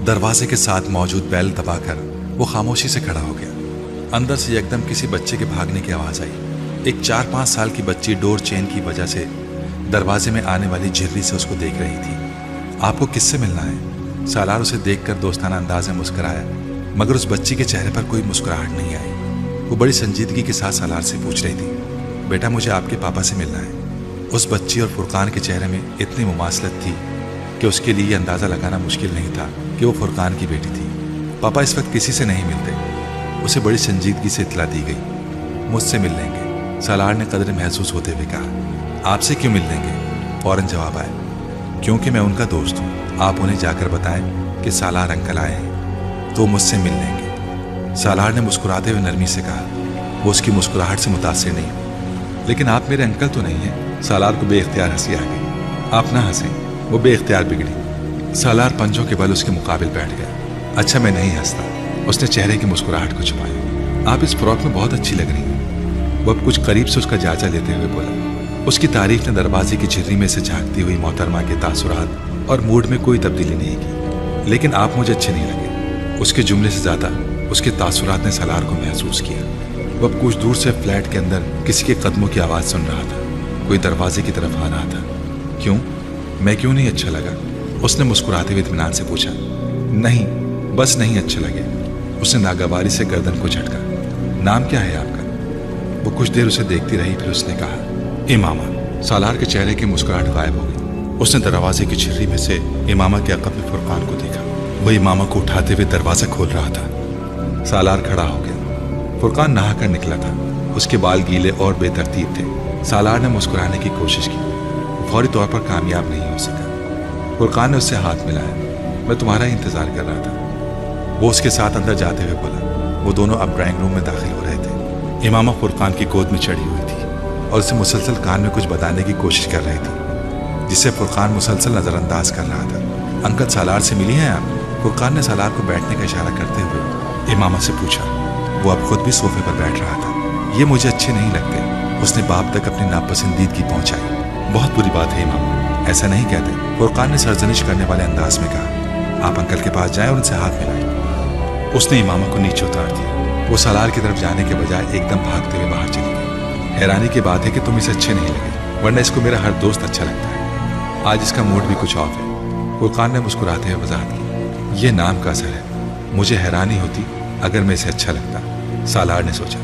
दरवाजे के साथ मौजूद बेल दबाकर वो खामोशी से खड़ा हो गया। अंदर से एकदम किसी बच्चे के भागने की आवाज आई। एक 4-5 साल की बच्ची डोर चेन की वजह से दरवाजे में आने वाली झिर्री से उसको देख रही थी। आपको किससे मिलना है? सालार उसे देखकर दोस्ताना अंदाज में मुस्कुराया, मगर उस बच्ची के चेहरे पर कोई मुस्कुराहट नहीं आई। वो बड़ी संजीदगी के साथ सालार से पूछ रही थी, बेटा मुझे आपके पापा से मिलना है। उस बच्ची और फुरकान के चेहरे में इतनी मुमासलत थी कि उसके लिए अंदाज़ा लगाना मुश्किल नहीं था कि वो फुरकान की बेटी थी। पापा इस वक्त किसी से नहीं मिलते। उसे बड़ी संजीदगी से इत्तला दी गई। मुझसे मिल लेंगे, सालार ने कदर महसूस होते हुए कहा। आपसे क्यों मिल लेंगे? फौरन जवाब आया, क्योंकि मैं उनका दोस्त हूँ। आप उन्हें जाकर बताएं कि सालार अंकल आए हैं तो मुझसे मिल लेंगे। सालार ने मुस्कुराते हुए नरमी से कहा। वो उसकी मुस्कुराहट से मुतासिर नहीं हुई। लेकिन आप मेरे अंकल तो नहीं हैं। सालार को बेइख्तियार हंसी आ गई। आप ना हंसें, वो बेइख्तियार बिगड़ी। सालार पंजों के बल उसके मुकाबिल बैठ गया। अच्छा मैं नहीं हंसता। उसने चेहरे की मुस्कुराहट को छुपाया। आप इस फ्रॉक में बहुत अच्छी लग रही हैं। वो अब कुछ करीब से उसका जायजा लेते हुए बोला। उसकी तारीफ ने दरवाजे की झिर्री में से झांकती हुई मोहतरमा के तासुरात और मूड में कोई तब्दीली नहीं की। लेकिन आप मुझे अच्छे नहीं लगे। उसके जुमले से ज्यादा उसके तासुरात ने सालार को महसूस किया। वो अब कुछ दूर से फ्लैट के अंदर किसी के कदमों की आवाज़ सुन रहा था। कोई दरवाजे की तरफ आ रहा था। क्यों? मैं क्यों नहीं अच्छा लगा? उसने मुस्कुराते हुए इत्मीनान से पूछा। नहीं, बस नहीं अच्छा लगे। उसने नागवारी से गर्दन को झटका। नाम क्या है आपका? वो कुछ देर उसे देखती रही, फिर उसने कहा, इमामा। सालार के चेहरे की मुस्कुराहट गायब हो गई। उसने दरवाजे की झिर्री में से इमामा के अक़ब में फुरकान को देखा। वह इमामा को उठाते हुए दरवाजा खोल रहा था। सालार खड़ा हो गया। फुरकान नहाकर निकला था। उसके बाल गीले और बेतरतीब थे। सालार ने मुस्कुराने की कोशिश की, फौरी तौर पर कामयाब नहीं हो सका। फुरकान ने उससे हाथ मिलाया। मैं तुम्हारा ही इंतजार कर रहा था। वो उसके साथ अंदर जाते हुए बोला। वो दोनों अब ड्राइंग रूम में दाखिल हो रहे थे। इमामा फुरकान की गोद में चढ़ी हुई थी और उसे मुसलसल कान में कुछ बताने की कोशिश कर रही थी, जिसे फुरकान मुसलसल नजरअंदाज कर रहा था। अंकल सालार से मिली हैं आप? फुरकान ने सालार को बैठने का इशारा करते हुए इमामा से पूछा। वो अब खुद भी सोफे पर बैठ रहा था। ये मुझे अच्छे नहीं लगते। उसने बाप तक अपनी नापसंदीदगी पहुंचाई। बहुत बुरी बात है इमामा, ऐसा नहीं कहते। फुरकान ने सरजनिश करने वाले अंदाज में कहा। आप अंकल के पास जाएं और उनसे हाथ मिलाएं। उसने इमामा को नीचे उतार दिया। वो सालार की तरफ जाने के बजाय एकदम भागते हुए बाहर चली गई। हैरानी की बात है कि तुम इसे अच्छे नहीं लगे, वरना इसको मेरा हर दोस्त अच्छा लगता है। आज इसका मूड भी कुछ ऑफ है। फुरकान ने मुस्कुराते हुए वजाहत की। ये नाम का असर है। मुझे हैरानी होती अगर मैं इसे अच्छा लगता, सालार ने सोचा।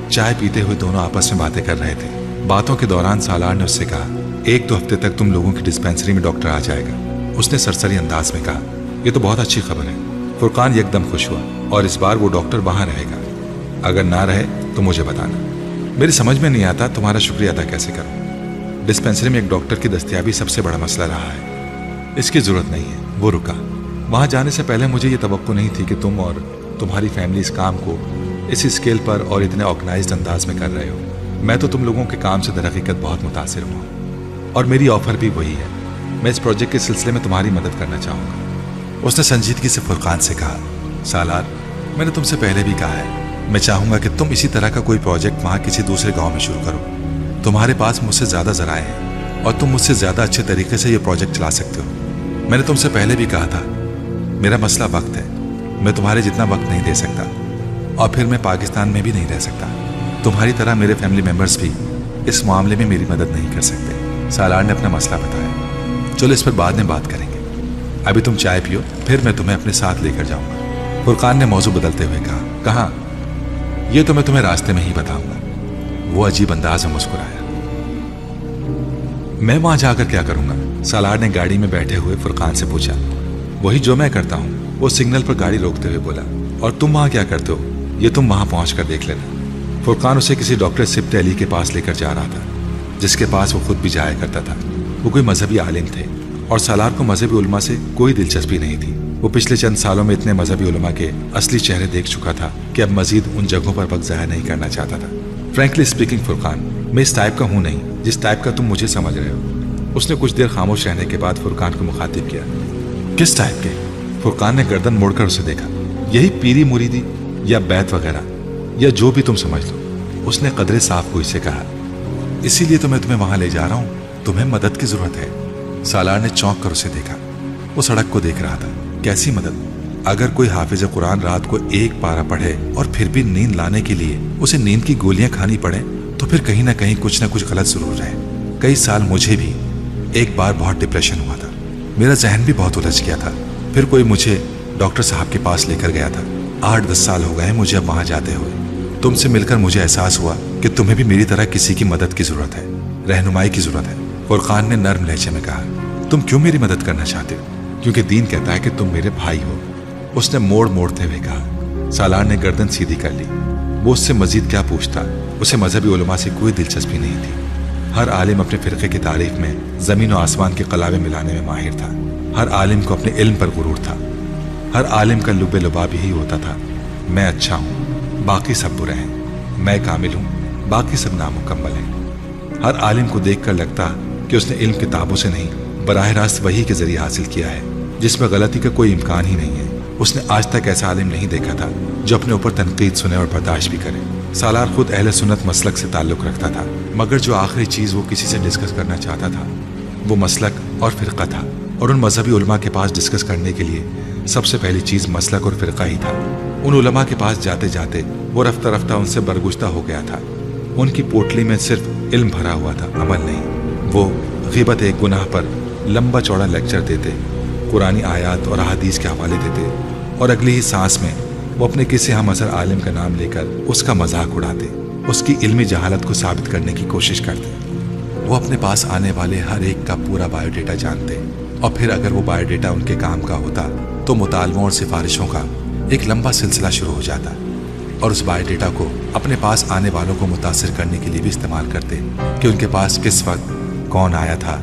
चाय पीते हुए दोनों आपस में बातें कर रहे थे। बातों के दौरान सालार ने उससे कहा, 1-2 हफ्ते तक तुम लोगों की डिस्पेंसरी में डॉक्टर आ जाएगा। उसने सरसरी अंदाज में कहा। ये तो बहुत अच्छी खबर है। फुरकान एकदम खुश हुआ। और इस बार वो डॉक्टर वहां रहेगा। अगर ना रहे तो मुझे बताना। मेरी समझ में नहीं आता तुम्हारा शुक्रिया अदा कैसे करूं। डिस्पेंसरी में एक डॉक्टर की दस्तयाबी सबसे बड़ा मसला रहा है। इसकी जरूरत नहीं है। वो रुका। वहां जाने से पहले मुझे ये तवक्को नहीं थी कि तुम और तुम्हारी फैमिली इस काम को इस स्केल पर और इतने ऑर्गेनाइज्ड अंदाज में कर रहे हो। मैं तो तुम लोगों के काम से दरहकीकत बहुत मुतासिर हुआ और मेरी ऑफर भी वही है। मैं इस प्रोजेक्ट के सिलसिले में तुम्हारी मदद करना चाहूँगा। उसने संजीदगी से फुरकान से कहा, सालार मैंने तुमसे पहले भी कहा है, मैं चाहूँगा कि तुम इसी तरह का कोई प्रोजेक्ट वहाँ किसी दूसरे गाँव में शुरू करो। तुम्हारे पास मुझसे ज़्यादा ज़राए हैं और तुम मुझसे ज़्यादा अच्छे तरीके से ये प्रोजेक्ट चला सकते हो। मैंने तुमसे पहले भी कहा था, मेरा मसला वक्त है। मैं तुम्हारे जितना वक्त नहीं दे सकता और फिर मैं पाकिस्तान में भी नहीं रह सकता। तुम्हारी तरह मेरे फैमिली मेंबर्स भी इस मामले में मेरी मदद नहीं कर सकते। सालार ने अपना मसला बताया। चलो इस पर बाद में बात करेंगे। अभी तुम चाय पियो, फिर मैं तुम्हें अपने साथ लेकर जाऊंगा। फुरकान ने मौजू बदलते हुए कहा। कहाँ? ये तो मैं तुम्हें रास्ते में ही बताऊंगा। वो अजीब अंदाज में मुस्कुराया। मैं वहां जाकर क्या करूंगा? सालार ने गाड़ी में बैठे हुए फुरकान से पूछा। वही जो मैं करता हूँ। वो सिग्नल पर गाड़ी रोकते हुए बोला। और तुम वहां क्या करते हो? ये तुम वहां पहुंच कर देख लेना। फुरकान उसे किसी डॉक्टर सिब्त अली के पास लेकर जा रहा था, जिसके पास वो खुद भी जाया करता था। वो कोई मजहबी आलिम थे और सालार को मजहबी उलमा से कोई दिलचस्पी नहीं थी। वो पिछले चंद सालों में इतने मजहबी उलमा के असली चेहरे देख चुका था कि अब मजीद उन जगहों पर वक्त ज़ाया नहीं करना चाहता था। फ्रैंकली स्पीकिंग फुरकान, मैं इस टाइप का हूँ नहीं जिस टाइप का तुम मुझे समझ रहे हो। उसने कुछ देर खामोश रहने के बाद फुरकान को मुखातिब किया। किस टाइप के? फुरकान ने गर्दन मोड़कर उसे देखा। यही पीरी मुरीदी या बैत वगैरह, या जो भी तुम समझ लो। उसने कदरे साफ गोई से कहा। इसीलिए तो मैं तुम्हें वहां ले जा रहा हूं। तुम्हें मदद की जरूरत है। सालार ने चौंक कर उसे देखा। वो सड़क को देख रहा था। कैसी मदद? اگر کوئی حافظ قرآن رات کو ایک پارہ پڑھے اور پھر بھی نیند لانے کے لیے اسے نیند کی گولیاں کھانی پڑے تو پھر کہیں نہ کہیں کچھ غلط ضرور ہے۔ کئی سال مجھے بھی ایک بار بہت ڈپریشن ہوا تھا، میرا ذہن بھی بہت الجھ گیا تھا۔ پھر کوئی مجھے ڈاکٹر صاحب کے پاس لے کر گیا تھا۔ 8-10 سال ہو گئے مجھے اب وہاں جاتے ہوئے۔ تم سے مل کر مجھے احساس ہوا کہ تمہیں بھی میری طرح کسی کی مدد کی ضرورت ہے، رہنمائی کی ضرورت ہے۔ فرقان نے نرم لہجے میں کہا، تم کیوں میری مدد کرنا چاہتے ہو؟ کیونکہ دین کہتا ہے کہ تم میرے بھائی ہو، اس نے موڑتے ہوئے کہا۔ سالار نے گردن سیدھی کر لی۔ وہ اس سے مزید کیا پوچھتا، اسے مذہبی علماء سے کوئی دلچسپی نہیں تھی۔ ہر عالم اپنے فرقے کی تعریف میں زمین و آسمان کے قلابے ملانے میں ماہر تھا۔ ہر عالم کو اپنے علم پر غرور تھا۔ ہر عالم کا لب لباب یہی ہوتا تھا، میں اچھا ہوں، باقی سب برے ہیں، میں کامل ہوں، باقی سب نامکمل ہیں۔ ہر عالم کو دیکھ کر لگتا کہ اس نے علم کتابوں سے نہیں، براہ راست وحی کے ذریعے حاصل کیا ہے، جس میں غلطی کا کوئی امکان ہی نہیں ہے۔ اس نے آج تک ایسا عالم نہیں دیکھا تھا جو اپنے اوپر تنقید سنے اور برداشت بھی کرے۔ سالار خود اہل سنت مسلک سے تعلق رکھتا تھا، مگر جو آخری چیز وہ کسی سے ڈسکس کرنا چاہتا تھا وہ مسلک اور فرقہ تھا، اور ان مذہبی علماء کے پاس ڈسکس کرنے کے لیے سب سے پہلی چیز مسلک اور فرقہ ہی تھا۔ ان علماء کے پاس جاتے جاتے وہ رفتہ رفتہ ان سے برگشتہ ہو گیا تھا۔ ان کی پوٹلی میں صرف علم بھرا ہوا تھا، عمل نہیں۔ وہ غیبت ایک گناہ پر لمبا چوڑا لیکچر دیتے، قرآنی آیات اور احادیث کے حوالے دیتے، اور اگلی ہی سانس میں وہ اپنے کسی ہم اثر عالم کا نام لے کر اس کا مذاق اڑاتے، اس کی علمی جہالت کو ثابت کرنے کی کوشش کرتے۔ وہ اپنے پاس آنے والے ہر ایک کا پورا بایو ڈیٹا جانتے، اور پھر اگر وہ بایو ڈیٹا ان کے کام کا ہوتا تو مطالبوں اور سفارشوں کا ایک لمبا سلسلہ شروع ہو جاتا، اور اس بایو ڈیٹا کو اپنے پاس آنے والوں کو متاثر کرنے کے لیے بھی استعمال کرتے کہ ان کے پاس کس وقت کون آیا تھا،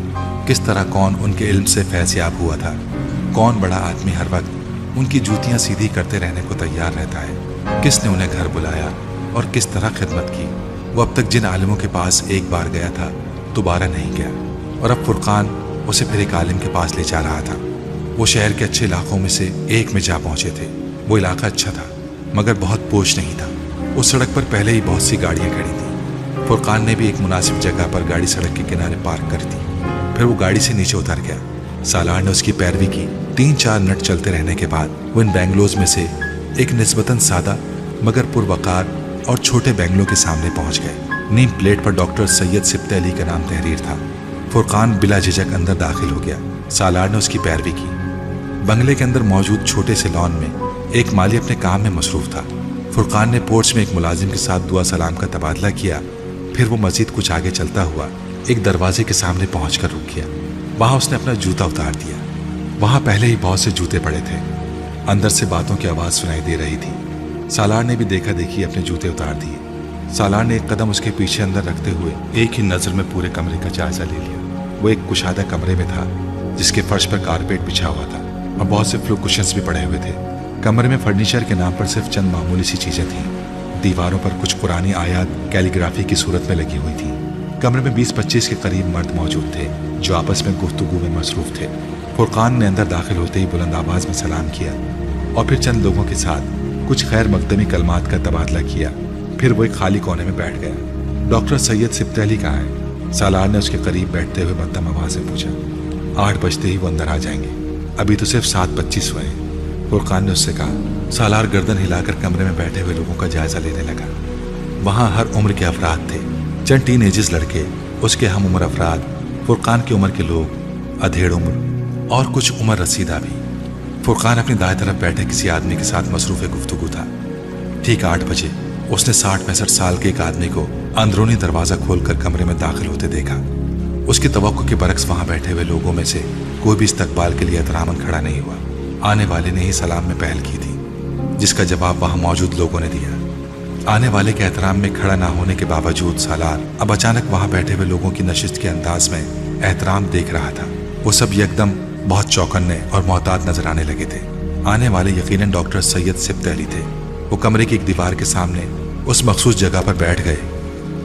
کس طرح کون ان کے علم سے فیض یاب ہوا تھا، کون بڑا آدمی ہر وقت ان کی جوتیاں سیدھی کرتے رہنے کو تیار رہتا ہے، کس نے انہیں گھر بلایا اور کس طرح خدمت کی۔ وہ اب تک جن عالموں کے پاس ایک بار گیا تھا دوبارہ نہیں گیا، اور اب فرقان اسے پھر ایک عالم کے پاس لے جا رہا تھا۔ وہ شہر کے اچھے علاقوں میں سے ایک میں جا پہنچے تھے۔ وہ علاقہ اچھا تھا مگر بہت پوش نہیں تھا۔ اس سڑک پر پہلے ہی بہت سی گاڑیاں کھڑی تھیں۔ فرقان نے بھی ایک مناسب جگہ پر گاڑی سڑک کے کنارے پارک کر دی۔ پھر وہ گاڑی سے نیچے اتر گیا۔ سالار نے اس کی پیروی کی۔ 3-4 منٹ چلتے رہنے کے بعد وہ ان بینگلوز میں سے ایک نسبتاً سادہ مگر پروقار اور چھوٹے بینگلو کے سامنے پہنچ گئے۔ نیم پلیٹ پر ڈاکٹر سید سبت علی کا نام تحریر تھا۔ فرقان بلا جھجک اندر داخل ہو گیا۔ سالار نے اس کی پیروی کی۔ بنگلے کے اندر موجود چھوٹے سے لان میں ایک مالی اپنے کام میں مصروف تھا۔ فرقان نے پورچ میں ایک ملازم کے ساتھ دعا سلام کا تبادلہ کیا، پھر وہ مزید کچھ آگے چلتا ہوا ایک دروازے کے سامنے پہنچ کر رک گیا۔ وہاں اس نے اپنا جوتا اتار دیا۔ وہاں پہلے ہی بہت سے جوتے پڑے تھے۔ اندر سے باتوں کی آواز سنائی دے رہی تھی۔ سالار نے بھی دیکھا دیکھی اپنے جوتے اتار دیے۔ سالار نے ایک قدم اس کے پیچھے اندر رکھتے ہوئے ایک ہی نظر میں پورے کمرے کا جائزہ لے لیا۔ وہ ایک کشادہ کمرے میں تھا جس کے فرش پر کارپیٹ بچھا ہوا تھا اور بہت سے فلو کشنز بھی پڑے ہوئے تھے۔ کمرے میں فرنیچر کے نام پر صرف چند معمولی سی چیزیں تھیں۔ دیواروں پر کچھ قرآنی آیات کیلیگرافی کی صورت میں لگی ہوئی تھیں۔ کمرے میں 20-25 کے قریب مرد موجود تھے جو آپس میں گفتگو میں مصروف تھے۔ فرقان نے اندر داخل ہوتے ہی بلند آواز میں سلام کیا اور پھر چند لوگوں کے ساتھ کچھ خیر مقدمی کلمات کا تبادلہ کیا۔ پھر وہ ایک خالی کونے میں بیٹھ گیا۔ ڈاکٹر سید سبت علی کہاں ہے؟ سالار نے اس کے قریب بیٹھتے ہوئے مدھم آواز سے پوچھا۔ 8 بجتے ہی وہ اندر آ جائیں گے، ابھی تو صرف 7:25 ہوئے ہیں، فرقان نے اس سے کہا۔ سالار گردن ہلا کر کمرے میں بیٹھے ہوئے لوگوں کا جائزہ لینے لگا۔ وہاں ہر عمر کے افراد تھے، چند ٹین ایجز لڑکے، اس کے ہم عمر افراد، فرقان کی عمر کے لوگ، ادھیڑ عمر اور کچھ عمر رسیدہ بھی۔ فرقان اپنی دائیں طرف بیٹھے کسی آدمی کے ساتھ مصروف گفتگو تھا۔ ٹھیک 8 بجے اس نے 60-65 سال کے ایک آدمی کو اندرونی دروازہ کھول کر کمرے میں داخل ہوتے دیکھا۔ اس کی توقع کے برعکس وہاں بیٹھے ہوئے لوگوں میں سے کوئی بھی استقبال کے لیے احتراماً کھڑا نہیں ہوا۔ آنے والے نے ہی سلام میں پہل کی تھی، جس کا جواب وہاں موجود لوگوں نے دیا۔ آنے والے کے احترام میں کھڑا نہ ہونے کے باوجود سالار اب اچانک وہاں بیٹھے ہوئے لوگوں کی نشست کے انداز میں احترام دیکھ رہا تھا۔ وہ سب یکدم بہت چوکنے اور محتاط نظر آنے لگے تھے۔ آنے والے یقیناً ڈاکٹر سید سبت علی تھے۔ وہ کمرے کی ایک دیوار کے سامنے اس مخصوص جگہ پر بیٹھ گئے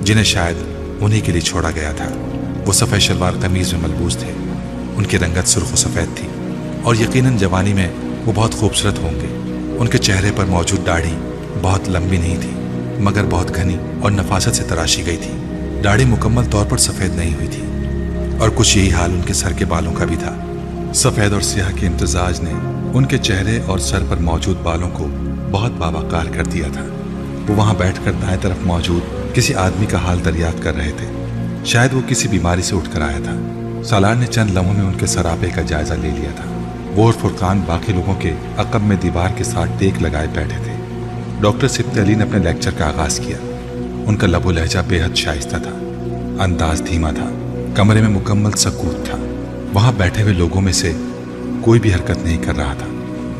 جنہیں شاید انہی کے لیے چھوڑا گیا تھا۔ وہ سفید شلوار قمیض میں ملبوس تھے۔ ان کی رنگت سرخ و سفید تھی اور یقیناً جوانی میں وہ بہت خوبصورت ہوں گے۔ ان کے چہرے پر موجود داڑھی بہت لمبی نہیں تھی مگر بہت گھنی اور نفاست سے تراشی گئی تھی۔ داڑھی مکمل طور پر سفید نہیں ہوئی تھی اور کچھ یہی حال ان کے سر کے بالوں کا بھی تھا۔ سفید اور سیاہ کے امتزاج نے ان کے چہرے اور سر پر موجود بالوں کو بہت باوقار کر دیا تھا۔ وہ وہاں بیٹھ کر دائیں طرف موجود کسی آدمی کا حال دریافت کر رہے تھے۔ شاید وہ کسی بیماری سے اٹھ کر آیا تھا۔ سالار نے چند لمحوں میں ان کے سراپے کا جائزہ لے لیا تھا۔ وہ اور فرقان باقی لوگوں کے عقب میں دیوار کے ساتھ ٹیک لگائے بیٹھے تھے۔ ڈاکٹر سبط علی نے اپنے لیکچر کا آغاز کیا۔ ان کا لب و لہجہ بے حد شائستہ تھا، انداز دھیما تھا، کمرے میں مکمل سکوت تھا۔ وہاں بیٹھے ہوئے لوگوں میں سے کوئی بھی حرکت نہیں کر رہا تھا۔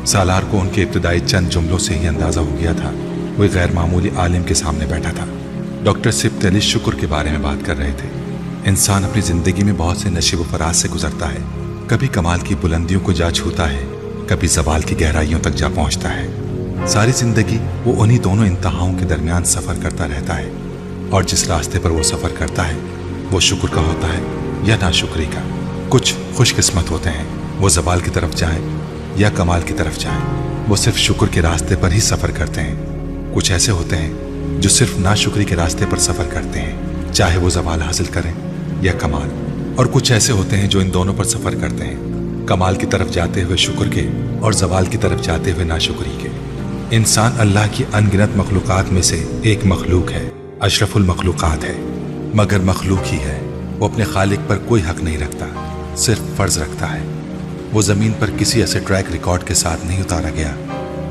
سالار کو ان کے ابتدائی چند جملوں سے ہی اندازہ ہو گیا تھا وہ غیر معمولی عالم کے سامنے بیٹھا تھا۔ ڈاکٹر سبط علی شکر کے بارے میں بات کر رہے تھے۔ انسان اپنی زندگی میں بہت سے نشیب و فراز سے گزرتا ہے، کبھی کمال کی بلندیوں کو جا چھوتا ہے، کبھی زوال کی گہرائیوں تک جا پہنچتا ہے۔ ساری زندگی وہ انہی دونوں انتہاؤں کے درمیان سفر کرتا رہتا ہے، اور جس راستے پر وہ سفر کرتا ہے وہ شکر کا ہوتا ہے یا ناشکری کا۔ کچھ خوش قسمت ہوتے ہیں، وہ زوال کی طرف جائیں یا کمال کی طرف جائیں، وہ صرف شکر کے راستے پر ہی سفر کرتے ہیں۔ کچھ ایسے ہوتے ہیں جو صرف ناشکری کے راستے پر سفر کرتے ہیں، چاہے وہ زوال حاصل کریں یا کمال۔ اور کچھ ایسے ہوتے ہیں جو ان دونوں پر سفر کرتے ہیں، کمال کی طرف جاتے ہوئے شکر کے اور زوال کی طرف جاتے ہوئے ناشکری کے۔ انسان اللہ کی ان گنت مخلوقات میں سے ایک مخلوق ہے، اشرف المخلوقات ہے، مگر مخلوق ہی ہے۔ وہ اپنے خالق پر کوئی حق نہیں رکھتا، صرف فرض رکھتا ہے۔ وہ زمین پر کسی ایسے ٹریک ریکارڈ کے ساتھ نہیں اتارا گیا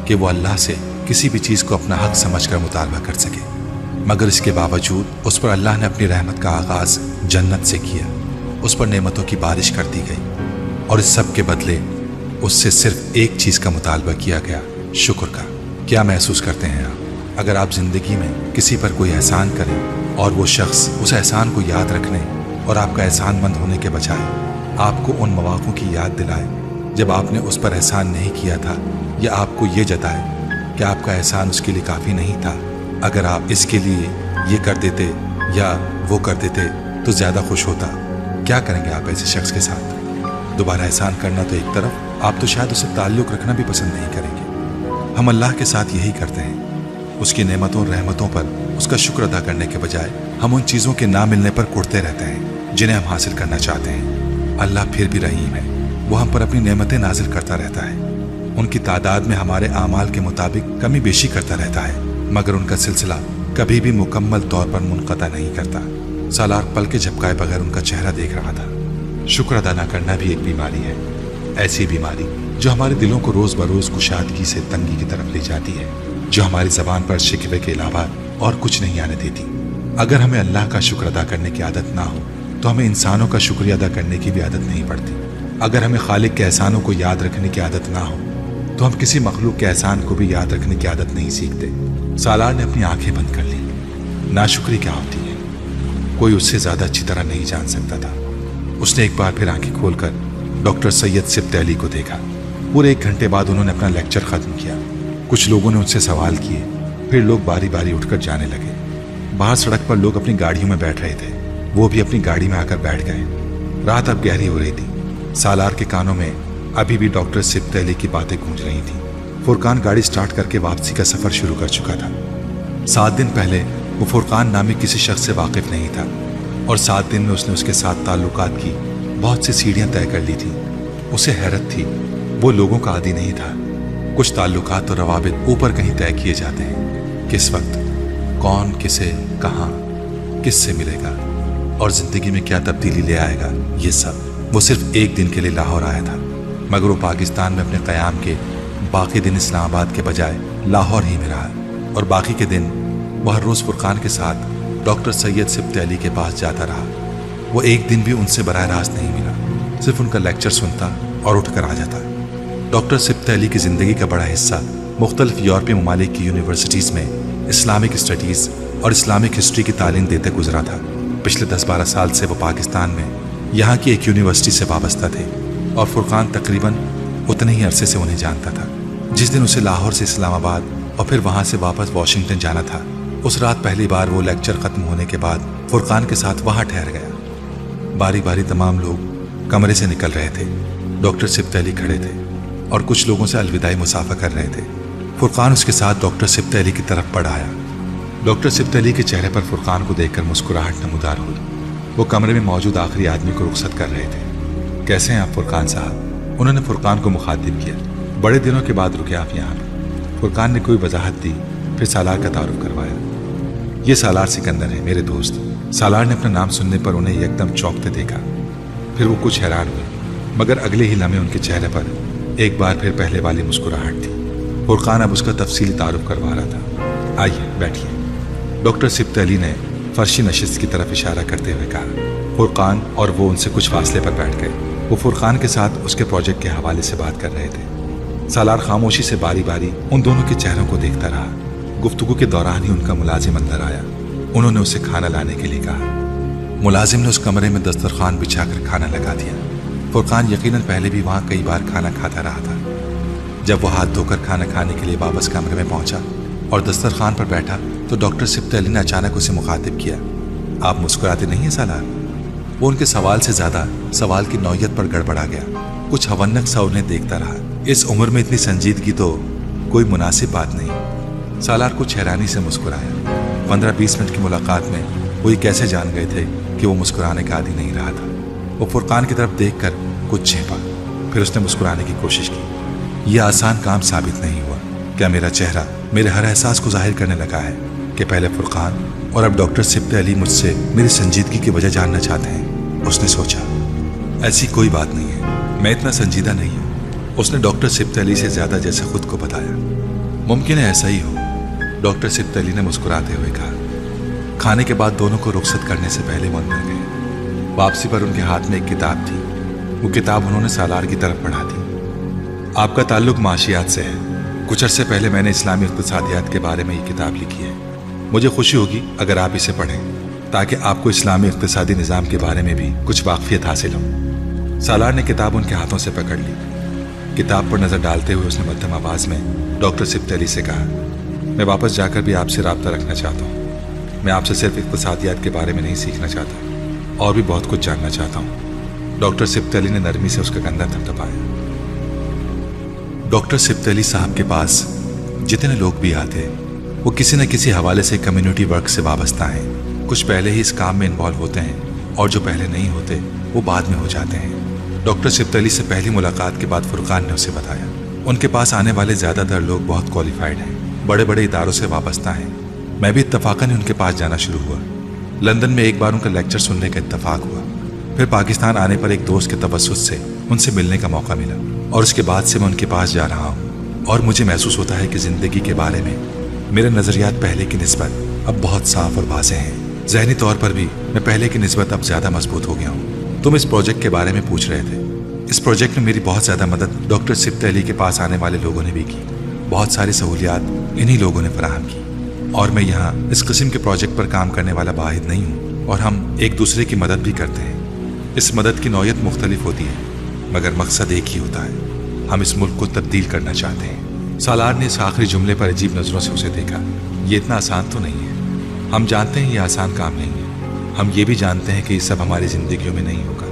کہ وہ اللہ سے کسی بھی چیز کو اپنا حق سمجھ کر مطالبہ کر سکے، مگر اس کے باوجود اس پر اللہ نے اپنی رحمت کا آغاز جنت سے کیا۔ اس پر نعمتوں کی بارش کر دی گئی، اور اس سب کے بدلے اس سے صرف ایک چیز کا مطالبہ کیا گیا، شکر کا۔ کیا محسوس کرتے ہیں آپ اگر آپ زندگی میں کسی پر کوئی احسان کریں اور وہ شخص اس احسان کو یاد رکھنے اور آپ کا احسان مند ہونے کے بجائے آپ کو ان مواقع کی یاد دلائے جب آپ نے اس پر احسان نہیں کیا تھا، یا آپ کو یہ جتائے کہ آپ کا احسان اس کے لیے کافی نہیں تھا، اگر آپ اس کے لیے یہ کر دیتے یا وہ کر دیتے تو زیادہ خوش ہوتا؟ کیا کریں گے آپ ایسے شخص کے ساتھ؟ دوبارہ احسان کرنا تو ایک طرف، آپ تو شاید اسے تعلق رکھنا بھی پسند نہیں کریں گے۔ ہم اللہ کے ساتھ یہی کرتے ہیں، اس کی نعمتوں اور رحمتوں پر اس کا شکر ادا کرنے کے بجائے ہم ان چیزوں کے نہ ملنے پر کڑتے رہتے ہیں جنہیں ہم حاصل کرنا چاہتے ہیں۔ اللہ پھر بھی رحیم ہے، وہ ہم پر اپنی نعمتیں نازل کرتا رہتا ہے۔ ان کی تعداد میں ہمارے اعمال کے مطابق کمی بیشی کرتا رہتا ہے، مگر ان کا سلسلہ کبھی بھی مکمل طور پر منقطع نہیں کرتا۔ سالار پل کے جھپکائے بغیر ان کا چہرہ دیکھ رہا تھا۔ شکر ادا نہ کرنا بھی ایک بیماری ہے، ایسی بیماری جو ہمارے دلوں کو روز بروز کشادگی سے تنگی کی طرف لے جاتی ہے، جو ہماری زبان پر شکوے کے علاوہ اور کچھ نہیں آنے دیتی۔ اگر ہمیں اللہ کا شکر ادا کرنے کی عادت نہ ہو تو ہمیں انسانوں کا شکریہ ادا کرنے کی بھی عادت نہیں پڑتی۔ اگر ہمیں خالق کے احسانوں کو یاد رکھنے کی عادت نہ ہو تو ہم کسی مخلوق کے احسان کو بھی یاد رکھنے کی عادت نہیں سیکھتے۔ سالار نے اپنی آنکھیں بند کر لی۔ ناشکری کیا ہوتی ہے کوئی اس سے زیادہ اچھی طرح نہیں جان سکتا تھا۔ اس نے ایک بار پھر آنکھیں کھول کر ڈاکٹر سید سبط علی کو دیکھا۔ پورے 1 گھنٹے بعد انہوں نے اپنا لیکچر ختم کیا۔ کچھ لوگوں نے ان سے سوال کیے، پھر لوگ باری باری اٹھ کر جانے لگے۔ باہر سڑک پر لوگ اپنی گاڑیوں میں بیٹھ رہے تھے، وہ بھی اپنی گاڑی میں آ کر بیٹھ گئے۔ رات اب گہری ہو رہی تھی۔ سالار کے کانوں میں ابھی بھی ڈاکٹر سبط علی کی باتیں گونج رہی تھیں۔ فرقان گاڑی سٹارٹ کر کے واپسی کا سفر شروع کر چکا تھا۔ 7 دن پہلے وہ فرقان نامی کسی شخص سے واقف نہیں تھا، اور 7 دن میں اس نے اس کے ساتھ تعلقات کی بہت سی سیڑھیاں طے کر لی تھیں۔ اسے حیرت تھی، وہ لوگوں کا عادی نہیں تھا۔ کچھ تعلقات اور روابط اوپر کہیں طے کیے جاتے ہیں، کس وقت، کون کسے کہاں کس سے ملے گا اور زندگی میں کیا تبدیلی لے آئے گا، یہ سب۔ وہ صرف 1 دن کے لیے لاہور آیا تھا، مگر وہ پاکستان میں اپنے قیام کے باقی دن اسلام آباد کے بجائے لاہور ہی میں رہا، اور باقی کے دن وہ ہر روز فرقان کے ساتھ ڈاکٹر سید سبط علی کے پاس جاتا رہا۔ وہ 1 دن بھی ان سے براہ راست نہیں ملا، صرف ان کا لیکچر سنتا اور اٹھ کر آ جاتا۔ ڈاکٹر سبط علی کی زندگی کا بڑا حصہ مختلف یورپی ممالک کی یونیورسٹیز میں اسلامک اسٹڈیز اور اسلامک ہسٹری کی تعلیم دیتے گزرا تھا۔ پچھلے 10-12 سال سے وہ پاکستان میں یہاں کی ایک یونیورسٹی سے وابستہ تھے، اور فرقان تقریباً اتنے ہی عرصے سے انہیں جانتا تھا۔ جس دن اسے لاہور سے اسلام آباد اور پھر وہاں سے واپس واشنگٹن جانا تھا، اس رات پہلی بار وہ لیکچر ختم ہونے کے بعد فرقان کے ساتھ وہاں ٹھہر گیا۔ باری باری تمام لوگ کمرے سے نکل رہے تھے۔ ڈاکٹر سبط علی کھڑے تھے اور کچھ لوگوں سے الوداعی مسافہ کر رہے تھے۔ فرقان اس کے ساتھ ڈاکٹر سبط علی کی طرف بڑھ آیا۔ ڈاکٹر سبط علی کے چہرے پر فرقان کو دیکھ کر مسکراہٹ نمودار ہوئی۔ وہ کمرے میں موجود آخری آدمی کو رخصت کر رہے تھے۔ کیسے ہیں آپ فرقان صاحب؟ انہوں نے فرقان کو مخاطب کیا۔ बड़े दिनों के बाद रुके आप यहाँ पे। फुरकान ने कोई वजाहत दी, फिर सालार का तारुफ करवाया। ये सालार सिकंदर है, मेरे दोस्त। सालार ने अपना नाम सुनने पर उन्हें एकदम चौंकते देखा। फिर वो कुछ हैरान हुए, मगर अगले ही लम्हे उनके चेहरे पर एक बार फिर पहले वाली मुस्कुराहट थी। फुरकान अब उसका तफसीली तारुफ करवा रहा था। आइए बैठिए। डॉक्टर सिब्त अली ने फर्शी नशिस्त की तरफ इशारा करते हुए कहा। फुरकान और वो उनसे कुछ फासले पर बैठ गए। वो फुरकान के साथ उसके प्रोजेक्ट के हवाले से बात कर रहे थे। सालार खामोशी से बारी बारी उन दोनों के चेहरों को देखता रहा। गुफ्तगू के दौरान ही उनका मुलाजिम अंदर आया। उन्होंने उसे खाना लाने के लिए कहा। मुलाजिम ने उस कमरे में दस्तरखान बिछाकर खाना लगा दिया। फुरकान यकीनन पहले भी वहाँ कई बार खाना खाता रहा था। जब वो हाथ धोकर खाना खाने के लिए वापस कमरे में पहुंचा और दस्तरखान पर बैठा तो डॉक्टर सिब्त अली ने अचानक उसे मुखातिब किया। आप मुस्कुराते नहीं हैं सालार? वो उनके सवाल से ज्यादा सवाल की नौयत पर गड़बड़ा गया। कुछ हवन्नक सा उन्हें देखता रहा। इस उम्र में इतनी संजीदगी तो कोई मुनासिब बात नहीं। सालार कुछ हैरानी से मुस्कुराया। 15-20 मिनट की मुलाकात में वो ये कैसे जान गए थे कि वो मुस्कुराने का आदी नहीं रहा था। वो फुरकान की तरफ देखकर कुछ झेपा, फिर उसने मुस्कुराने की कोशिश की। यह आसान काम साबित नहीं हुआ। क्या मेरा चेहरा मेरे हर एहसास को जाहिर करने लगा है कि पहले फुरकान और अब डॉक्टर सिब्त अली मुझसे मेरी संजीदगी की वजह जानना चाहते हैं? उसने सोचा, ऐसी कोई बात नहीं है, मैं इतना संजीदा नहीं हूँ। उसने डॉक्टर सिब्त अली से ज्यादा जैसे खुद को बताया। मुमकिन है ऐसा ही हो, डॉक्टर सिब्त अली ने मुस्कुराते हुए कहा। खाने के बाद दोनों को रुखसत करने से पहले वो अंदर गए। वापसी पर उनके हाथ में एक किताब थी। वो किताब उन्होंने सालार की तरफ बढ़ा दी। आपका ताल्लुक माशियात से है। कुछ अरसे पहले मैंने इस्लामी इक़्तिसादियात के बारे में ये किताब लिखी है। मुझे खुशी होगी अगर आप इसे पढ़ें, ताकि आपको इस्लामी इक़्तिसादी निज़ाम के बारे में भी कुछ वाक़फ़ियत हासिल हो। सालार ने किताब उनके हाथों से पकड़ ली। किताब पर नज़र डालते हुए उसने मध्यम आवाज़ में डॉक्टर सिब्त अली से कहा, मैं वापस जाकर भी आपसे राब्ता रखना चाहता हूँ। मैं आपसे सिर्फ इक़्तिसादियात के बारे में नहीं सीखना चाहता, और भी बहुत कुछ जानना चाहता हूँ। डॉक्टर सिब्त अली ने नरमी से उसका कंधा थपथपाया। डॉक्टर सिब्त अली साहब के पास जितने लोग भी आते वो किसी न किसी हवाले से कम्युनिटी वर्क से वाबस्ता हैं। कुछ पहले ही इस काम में इन्वॉल्व होते हैं और जो पहले नहीं होते वो बाद में हो जाते हैं। डॉक्टर सिब्त अली से पहली मुलाकात के बाद फुरकान ने उसे बताया, उनके पास आने वाले ज़्यादातर लोग बहुत क्वालिफाइड हैं, बड़े बड़े इदारों से वाबस्ता हैं। मैं भी इत्तफाकन ही उनके पास जाना शुरू हुआ। लंदन में एक बार उनका लेक्चर सुनने का इत्तफाक हुआ। फिर पाकिस्तान आने पर एक दोस्त के तवस्सुत से उनसे मिलने का मौका मिला, और उसके बाद से मैं उनके पास जा रहा हूँ। और मुझे महसूस होता है कि ज़िंदगी के बारे में मेरे नज़रियात पहले की निस्बत अब बहुत साफ और वाज़ेह हैं। ज़हनी तौर पर भी मैं पहले की निस्बत अब ज़्यादा मजबूत हो गया हूँ। तुम इस प्रोजेक्ट के बारे में पूछ रहे थे। इस प्रोजेक्ट में मेरी बहुत ज़्यादा मदद डॉक्टर सिब्त अली के पास आने वाले लोगों ने भी की। बहुत सारी सहूलियात इन्हीं लोगों ने फराहम की। और मैं यहाँ इस किस्म के प्रोजेक्ट पर काम करने वाला वाहिद नहीं हूँ, और हम एक दूसरे की मदद भी करते हैं। इस मदद की नौयत मुख्तलिफ होती है, मगर मकसद एक ही होता है, हम इस मुल्क को तब्दील करना चाहते हैं। सालार ने इस आखिरी जुमले पर अजीब नज़रों से उसे देखा। ये इतना आसान तो नहीं है। हम जानते हैं ये आसान काम नहीं है। हम ये भी जानते हैं कि ये सब हमारी ज़िंदगियों में नहीं होगा,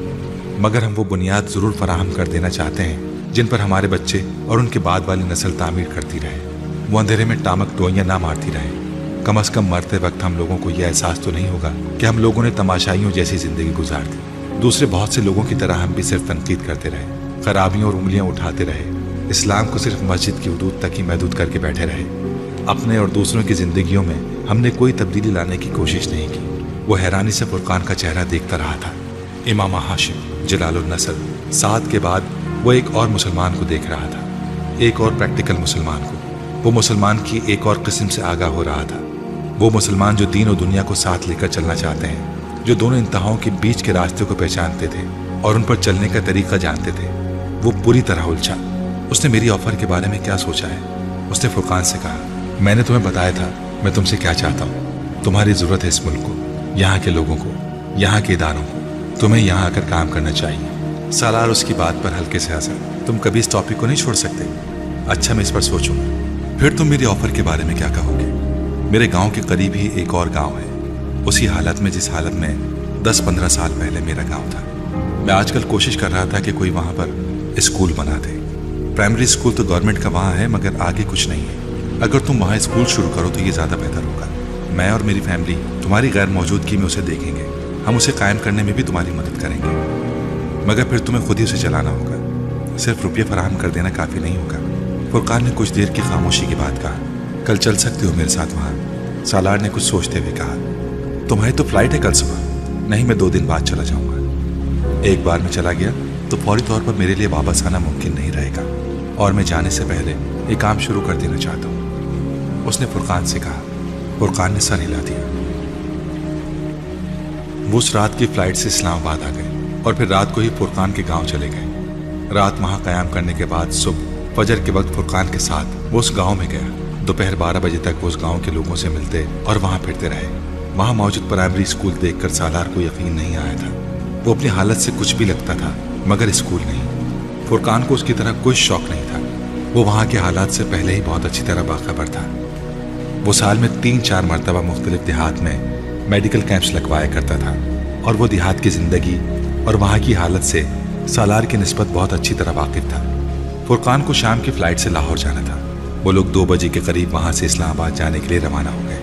मगर हम वो बुनियाद ज़रूर फराहम कर देना चाहते हैं जिन पर हमारे बच्चे और उनके बाद वाली नस्ल तामीर करती रहे। वो अंधेरे में टामक टोइयाँ ना मारती रहे। कम अज़ कम मरते वक्त हम लोगों को यह एहसास तो नहीं होगा कि हम लोगों ने तमाशाइयों जैसी ज़िंदगी गुजार दी। दूसरे बहुत से लोगों की तरह हम भी सिर्फ तनकीद करते रहे, खराबियों और उंगलियां उठाते रहे, इस्लाम को सिर्फ मस्जिद की हदूद तक ही महदूद करके बैठे रहे। अपने और दूसरों की ज़िंदगियों में हमने कोई तब्दीली लाने की कोशिश नहीं की। वो हैरानी से फुरकान का चेहरा देखता रहा था। इमाम हाशिम जलालुल नस्ल साद के बाद वो एक और मुसलमान को देख रहा था, एक और प्रैक्टिकल मुसलमान को। वो मुसलमान की एक और किस्म से आगाह हो रहा था। वो मुसलमान जो दीन और दुनिया को साथ लेकर चलना चाहते हैं, जो दोनों इंतहाओं के बीच के रास्ते को पहचानते थे और उन पर चलने का तरीका जानते थे। वो पूरी तरह उलझा। उसने मेरी ऑफर के बारे में क्या सोचा है? उसने फुरकान से कहा, मैंने तुम्हें बताया था मैं तुमसे क्या चाहता हूँ। तुम्हारी ज़रूरत है इस मुल्क को, यहाँ के लोगों को, यहाँ के इदारों को। तुम्हें यहाँ आकर काम करना चाहिए। सालार उसकी बात पर हल्के से हंसा। तुम कभी इस टॉपिक को नहीं छोड़ सकते? अच्छा, मैं इस पर सोचूंगा। फिर तुम मेरी ऑफर के बारे में क्या कहोगे? मेरे गांव के करीब ही एक और गांव है, उसी हालत में जिस हालत में 10-15 साल पहले मेरा गांव था। मैं आजकल कोशिश कर रहा था कि कोई वहाँ पर स्कूल बना दे। प्राइमरी स्कूल तो गवर्नमेंट का वहाँ है, मगर आगे कुछ नहीं है। अगर तुम वहाँ स्कूल शुरू करो तो ये ज़्यादा बेहतर होगा। मैं और मेरी फैमिली तुम्हारी गैर मौजूदगी में उसे देखेंगे। हम उसे कायम करने में भी तुम्हारी मदद करेंगे, मगर फिर तुम्हें खुद ही उसे चलाना होगा। सिर्फ रुपये फराहम कर देना काफ़ी नहीं होगा। फुरकान ने कुछ देर की खामोशी के बाद कहा, कल चल सकते हो मेरे साथ वहाँ? सालार ने कुछ सोचते हुए कहा, तुम्हारी तो फ्लाइट है कल सुबह। नहीं, मैं 2 दिन बाद चला जाऊंगा। एक बार मैं चला गया तो फौरी तौर पर मेरे लिए वापस आना मुमकिन नहीं रहेगा, और मैं जाने से पहले एक काम शुरू कर देना चाहता हूँ, उसने फुरकान से कहा। फुरकान ने सर हिला दिया। वो उस रात की फ्लाइट से इस्लामाबाद आ गए और फिर रात को ही फुरकान के गांव चले गए। रात वहां कयाम करने के बाद सुबह फजर के वक्त फुरकान के साथ वो उस गांव में गया। दोपहर 12 बजे तक वो उस गांव के लोगों से मिलते और वहां फिरते रहे। वहां मौजूद प्राइमरी स्कूल देखकर सालार को यकीन नहीं आया था। वो अपनी हालत से कुछ भी लगता था मगर स्कूल नहीं। फुरकान को उसकी तरह कोई शौक नहीं था। वो वहां के हालात से पहले ही बहुत अच्छी तरह बाखबर था। वो साल में 3-4 मरतबा मुख्तलिफ देहात में मेडिकल कैंप्स लगवाया करता था और वो देहात की जिंदगी और वहाँ की हालत से सालार की निस्बत बहुत अच्छी तरह वाकिफ था। फुरकान को शाम की फ्लाइट से लाहौर जाना था। वो लोग 2 बजे के करीब वहाँ से इस्लामाबाद जाने के लिए रवाना हो गए।